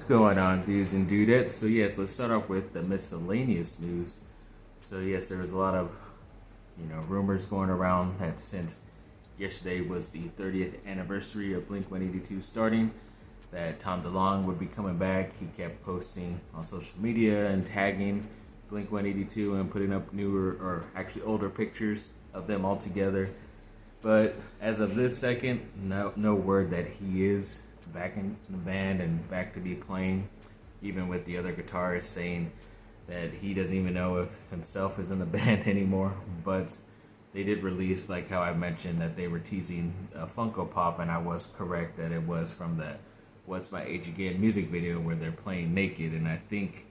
going on, dudes and dudettes? So yes, let's start off with the miscellaneous news. So yes, there was a lot of, rumors going around that since yesterday was the 30th anniversary of Blink-182 starting, that Tom DeLonge would be coming back. He kept posting on social media and tagging Blink-182 and putting up newer, or actually older pictures of them all together. But as of this second, no word that he is back in the band and back to be playing, even with the other guitarist saying that he doesn't even know if himself is in the band anymore. But they did release, like how I mentioned, that they were teasing a Funko Pop, and I was correct that it was from the What's My Age Again music video where they're playing naked. And I think,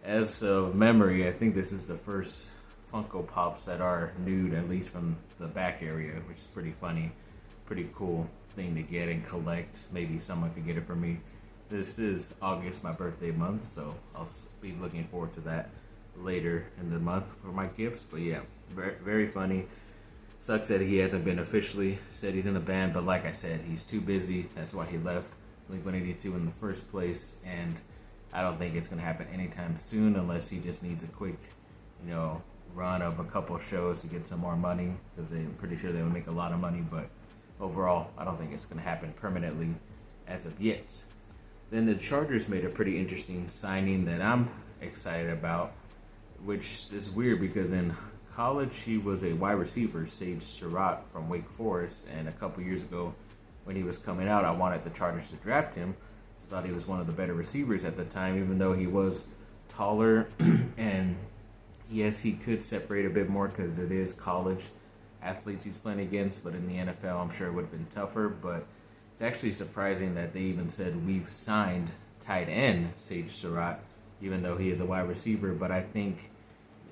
as of memory, I think this is the first Funko Pops that are nude, at least from the back area, which is pretty funny, pretty cool thing to get and collect. Maybe someone could get it for me. This is August, my birthday month, so I'll be looking forward to that later in the month for my gifts. But yeah, very, very funny. Sucks that he hasn't been officially said he's in the band, but like I said, he's too busy. That's why he left Blink-182 in the first place, and I don't think it's going to happen anytime soon unless he just needs a quick, run of a couple shows to get some more money, because they're pretty sure they would make a lot of money. But overall, I don't think it's going to happen permanently as of yet. Then the Chargers made a pretty interesting signing that I'm excited about, which is weird because in college he was a wide receiver, Sage Surratt from Wake Forest, and a couple years ago when he was coming out, I wanted the Chargers to draft him. I thought he was one of the better receivers at the time, even though he was taller and yes, he could separate a bit more because it is college athletes he's playing against, but in the NFL, I'm sure it would have been tougher. But it's actually surprising that they even said we've signed tight end Sage Surratt, even though he is a wide receiver. But I think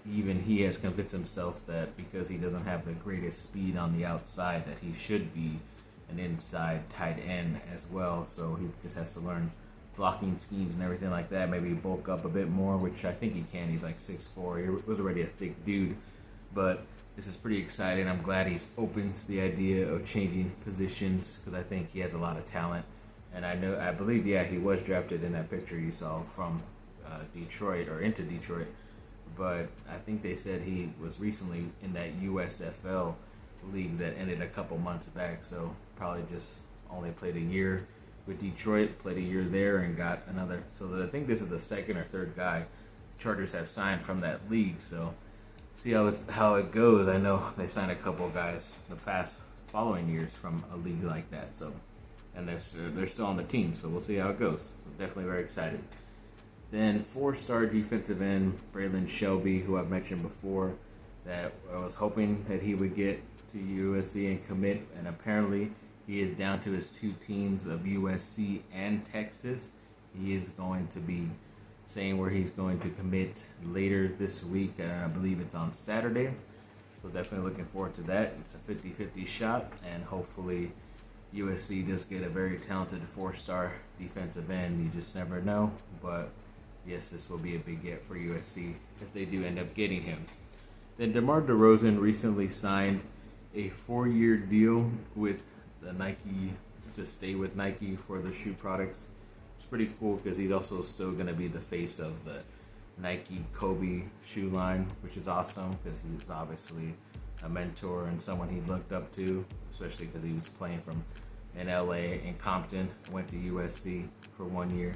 even he has convinced himself that because he doesn't have the greatest speed on the outside, that he should be an inside tight end as well. So he just has to learn blocking schemes and everything like that, maybe bulk up a bit more, which I think he can. He's like 6'4". He was already a thick dude, but this is pretty exciting. I'm glad he's open to the idea of changing positions because I think he has a lot of talent. And I believe, he was drafted in that picture you saw from Detroit, or into Detroit. But I think they said he was recently in that USFL league that ended a couple months back, so probably just only played a year with Detroit, played a year there, and got another. So I think this is the second or third guy Chargers have signed from that league. So see how it goes. I know they signed a couple guys the past following years from a league like that. So, and they're still on the team. So we'll see how it goes. So definitely very excited. Then 4-star defensive end Braylon Shelby, who I've mentioned before, that I was hoping that he would get to USC and commit, and apparently he is down to his two teams of USC and Texas. He is going to be saying where he's going to commit later this week. I believe it's on Saturday. So definitely looking forward to that. It's a 50-50 shot, and hopefully USC does get a very talented 4-star defensive end. You just never know. But yes, this will be a big get for USC if they do end up getting him. Then DeMar DeRozan recently signed a 4-year deal with the Nike to stay with Nike for the shoe products. It's pretty cool because he's also still going to be the face of the Nike Kobe shoe line, which is awesome because he was obviously a mentor and someone he looked up to, especially because he was playing from in LA and Compton, went to USC for 1 year.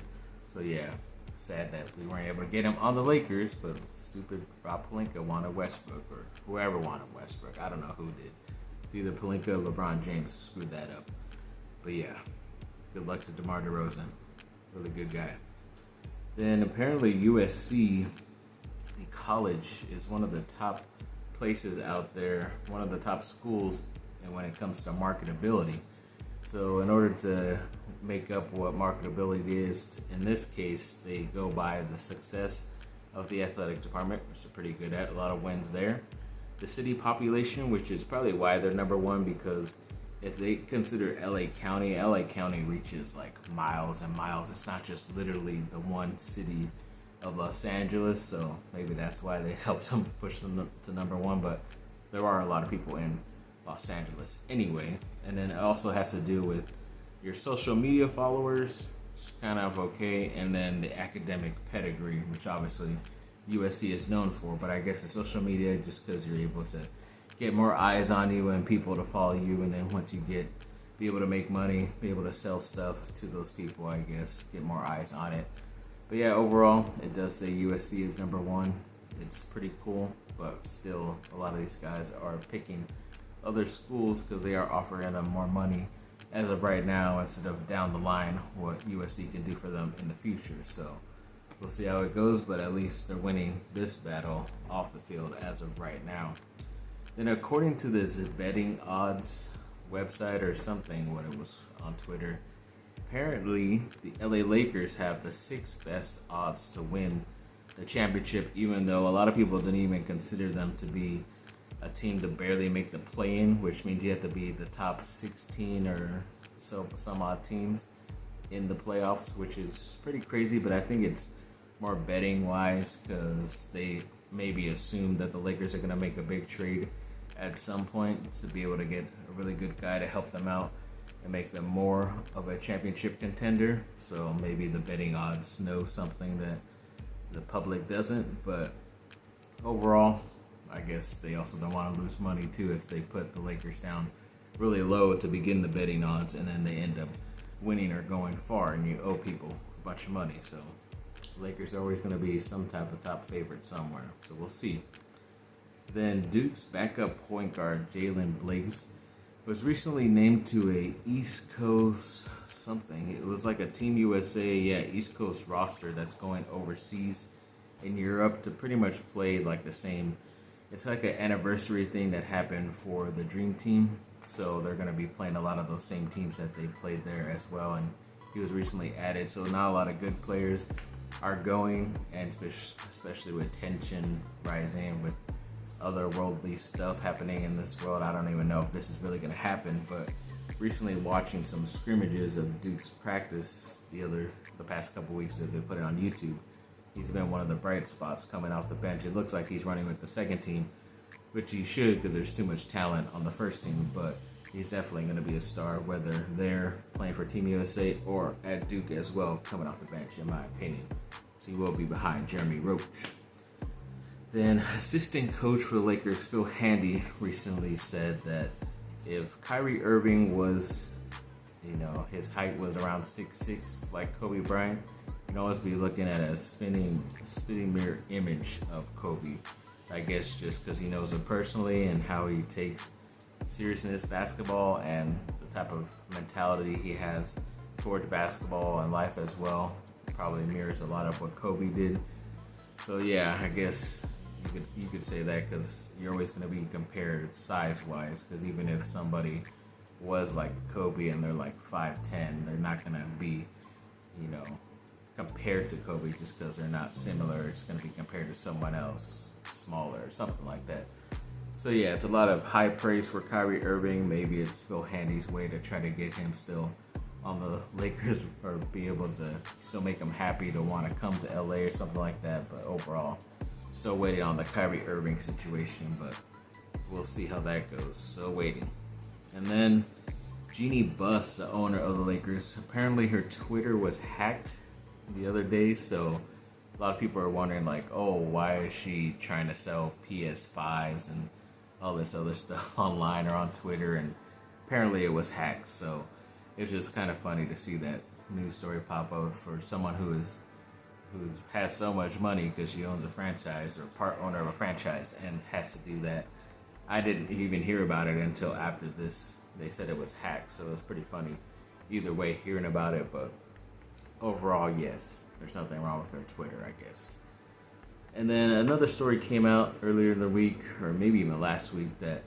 So yeah, sad that we weren't able to get him on the Lakers, but stupid Rob Pelinka wanted Westbrook, or whoever wanted Westbrook. I don't know who did. It's either Pelinka or LeBron James screwed that up. But yeah, good luck to DeMar DeRozan. Really good guy. Then apparently USC, the college, is one of the top places out there, one of the top schools, and when it comes to marketability. So in order to make up what marketability is, in this case, they go by the success of the athletic department, which they're pretty good at. A lot of wins there. The city population, which is probably why they're number one, because if they consider LA County reaches like miles and miles. It's not just literally the one city of Los Angeles, so maybe that's why they helped them push them to number one. But there are a lot of people in Los Angeles anyway. And then it also has to do with your social media followers. It's kind of okay, and then the academic pedigree, which obviously USC is known for, but I guess the social media, just because you're able to get more eyes on you and people to follow you, and then once you be able to make money, be able to sell stuff to those people, I guess, get more eyes on it. But yeah, overall, it does say USC is number one. It's pretty cool, but still, a lot of these guys are picking other schools because they are offering them more money as of right now instead of down the line what USC can do for them in the future. So we'll see how it goes, but at least they're winning this battle off the field as of right now. Then according to this betting odds website or something, when it was on Twitter, apparently the LA Lakers have the 6th best odds to win the championship, even though a lot of people didn't even consider them to be a team to barely make the play-in, which means you have to be the top 16 or so some odd teams in the playoffs, which is pretty crazy. But I think it's more betting wise because they maybe assume that the Lakers are going to make a big trade at some point to be able to get a really good guy to help them out and make them more of a championship contender. So maybe the betting odds know something that the public doesn't, but overall, I guess they also don't want to lose money too if they put the Lakers down really low to begin the betting odds and then they end up winning or going far and you owe people a bunch of money. So Lakers are always going to be some type of top favorite somewhere. So we'll see. Then Duke's backup point guard Jalen Blakes was recently named to a East Coast something. It was like a Team USA, East Coast roster that's going overseas in Europe to pretty much play like the same. It's like an anniversary thing that happened for the Dream Team. So they're going to be playing a lot of those same teams that they played there as well. And he was recently added. So not a lot of good players are going, and especially with tension rising, with other worldly stuff happening in this world. I don't even know if this is really going to happen, but recently watching some scrimmages of Duke's practice the past couple weeks that they put it on YouTube, he's been one of the bright spots coming off the bench. It looks like he's running with the second team, which he should because there's too much talent on the first team, but he's definitely going to be a star, whether they're playing for Team USA or at Duke as well, coming off the bench, in my opinion. So he will be behind Jeremy Roach. Then assistant coach for the Lakers, Phil Handy, recently said that if Kyrie Irving was, his height was around 6'6", like Kobe Bryant, you'd always be looking at a spinning mirror image of Kobe. I guess just because he knows him personally and how he takes seriousness basketball and the type of mentality he has towards basketball and life as well. Probably mirrors a lot of what Kobe did. So yeah, I guess you could say that because you're always going to be compared size-wise, because even if somebody was like Kobe and they're like 5'10", they're not going to be, compared to Kobe just because they're not similar. It's going to be compared to someone else smaller or something like that. So yeah, it's a lot of high praise for Kyrie Irving. Maybe it's Phil Handy's way to try to get him still on the Lakers or be able to still make him happy to want to come to LA or something like that. But overall, still waiting on the Kyrie Irving situation, but we'll see how that goes. Still waiting. And then Jeannie Buss, the owner of the Lakers, apparently her Twitter was hacked the other day, so a lot of people are wondering like, oh, why is she trying to sell PS5s and all this other stuff online or on Twitter? And apparently it was hacked, so it's just kind of funny to see that news story pop up for someone who has so much money because she owns a franchise or part owner of a franchise and has to do that. I didn't even hear about it until after this. They said it was hacked, so it was pretty funny either way hearing about it. But overall, yes, there's nothing wrong with her Twitter, I guess. And then another story came out earlier in the week, or maybe even last week, that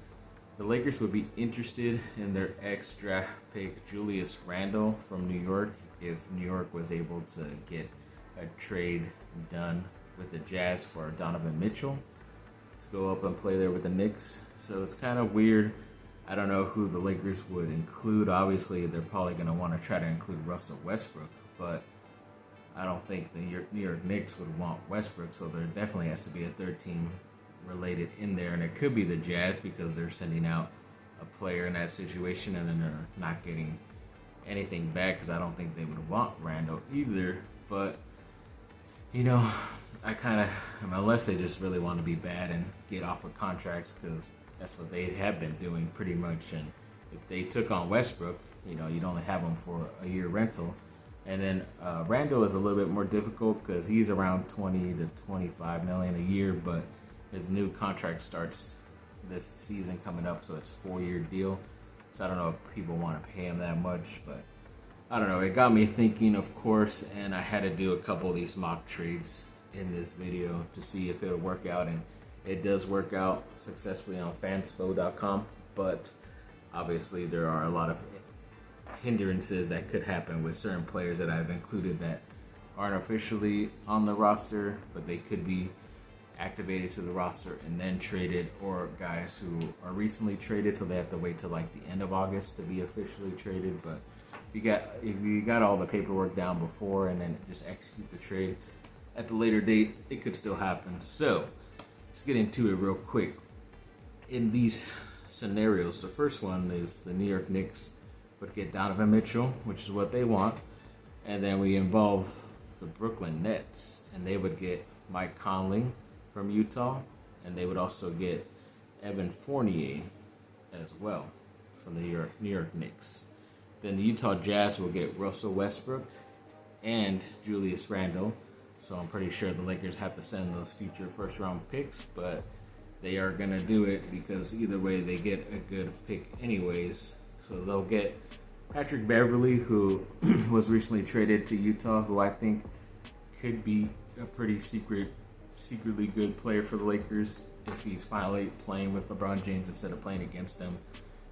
the Lakers would be interested in their ex-draft pick Julius Randle from New York if New York was able to get a trade done with the Jazz for Donovan Mitchell to go up and play there with the Knicks. So it's kind of weird. I don't know who the Lakers would include. Obviously, they're probably going to want to try to include Russell Westbrook, but I don't think the New York Knicks would want Westbrook, so there definitely has to be a third team related in there, and it could be the Jazz because they're sending out a player in that situation and then they're not getting anything back because I don't think they would want Randle. Randle either. But, you know, I kind of, unless they just really want to be bad and get off of contracts, because that's what they have been doing pretty much. And if they took on Westbrook, you know, you'd only have him for a year rental. And then Randall is a little bit more difficult because he's around 20 to 25 million a year, but his new contract starts this season coming up, so it's a 4-year deal. So I don't know if people want to pay him that much, but I don't know. It got me thinking, of course, and I had to do a couple of these mock trades in this video to see if it would work out, and it does work out successfully on fanspo.com, but obviously there are a lot of hindrances that could happen with certain players that I've included that aren't officially on the roster, but they could be activated to the roster and then traded, or guys who are recently traded, so they have to wait till like the end of August to be officially traded. But if you got all the paperwork down before and then just execute the trade at the later date, it could still happen. So let's get into it real quick. In these scenarios, the first one is the New York Knicks would get Donovan Mitchell, which is what they want, and then we involve the Brooklyn Nets, and they would get Mike Conley from Utah, and they would also get Evan Fournier as well from the New York Knicks. Then the Utah Jazz will get Russell Westbrook and Julius Randle. So I'm pretty sure the Lakers have to send those future first-round picks, but they are going to do it because either way they get a good pick anyways. So they'll get Patrick Beverley, who was recently traded to Utah, who I think could be a pretty secretly good player for the Lakers if he's finally playing with LeBron James instead of playing against him.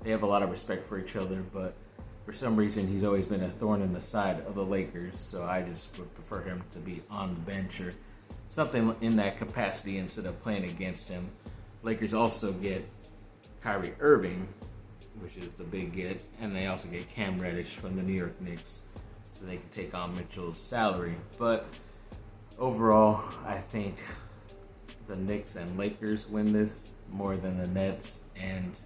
They have a lot of respect for each other, but for some reason he's always been a thorn in the side of the Lakers, so I just would prefer him to be on the bench or something in that capacity instead of playing against him. Lakers also get Kyrie Irving, which is the big get, and they also get Cam Reddish from the New York Knicks, so they can take on Mitchell's salary. But overall, I think the Knicks and Lakers win this more than the Nets and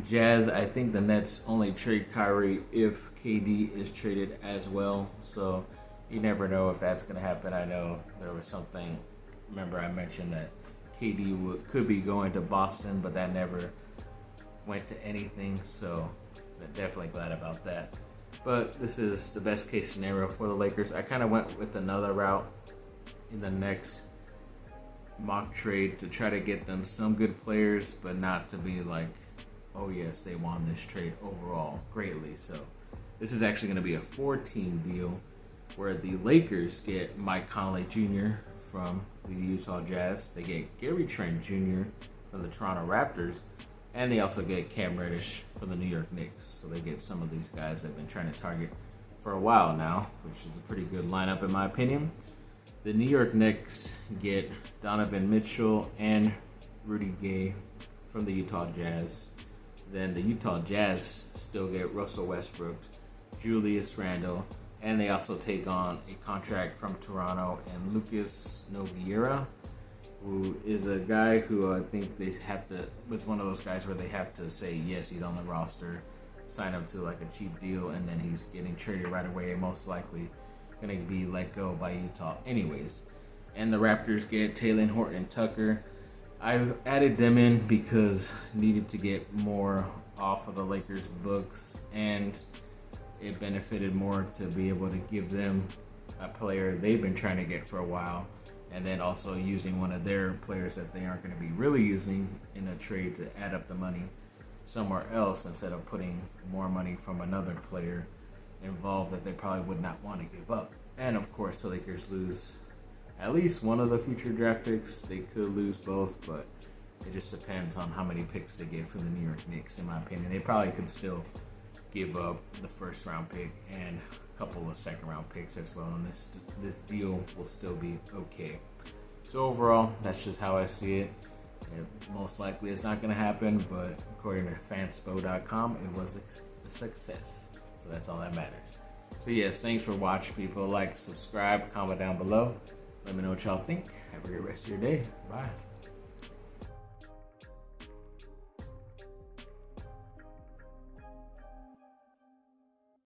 Jazz. I think the Nets only trade Kyrie if KD is traded as well, so you never know if that's going to happen. I know there was something, remember I mentioned that KD could be going to Boston, but that never went to anything, so I'm definitely glad about that. But this is the best case scenario for the Lakers. I kind of went with another route in the next mock trade to try to get them some good players, but not to be like, oh yes, they won this trade overall greatly. So this is actually going to be a 4-team deal where the Lakers get Mike Conley Jr. from the Utah Jazz. They get Gary Trent Jr. from the Toronto Raptors. And they also get Cam Reddish from the New York Knicks. So they get some of these guys they've been trying to target for a while now, which is a pretty good lineup in my opinion. The New York Knicks get Donovan Mitchell and Rudy Gay from the Utah Jazz. Then the Utah Jazz still get Russell Westbrook, Julius Randle, and they also take on a contract from Toronto and Lucas Nogueira, who is a guy who I think they have to, it's one of those guys where they have to say, yes, he's on the roster, sign up to like a cheap deal, and then he's getting traded right away, most likely going to be let go by Utah anyways. And the Raptors get Talen Horton-Tucker. I've added them in because needed to get more off of the Lakers' books, and it benefited more to be able to give them a player they've been trying to get for a while, and then also using one of their players that they aren't going to be really using in a trade to add up the money somewhere else instead of putting more money from another player involved that they probably would not want to give up. And of course, the Lakers lose at least one of the future draft picks. They could lose both, but it just depends on how many picks they get from the New York Knicks, in my opinion. They probably could still give up the first round pick and a couple of second round picks as well, and this deal will still be okay. So overall, that's just how I see it. Most likely it's not going to happen, but according to fanspo.com, it was a success. So that's all that matters. So yes, thanks for watching, people. Like, subscribe, comment down below. Let me know what y'all think. Have a great rest of your day. Bye.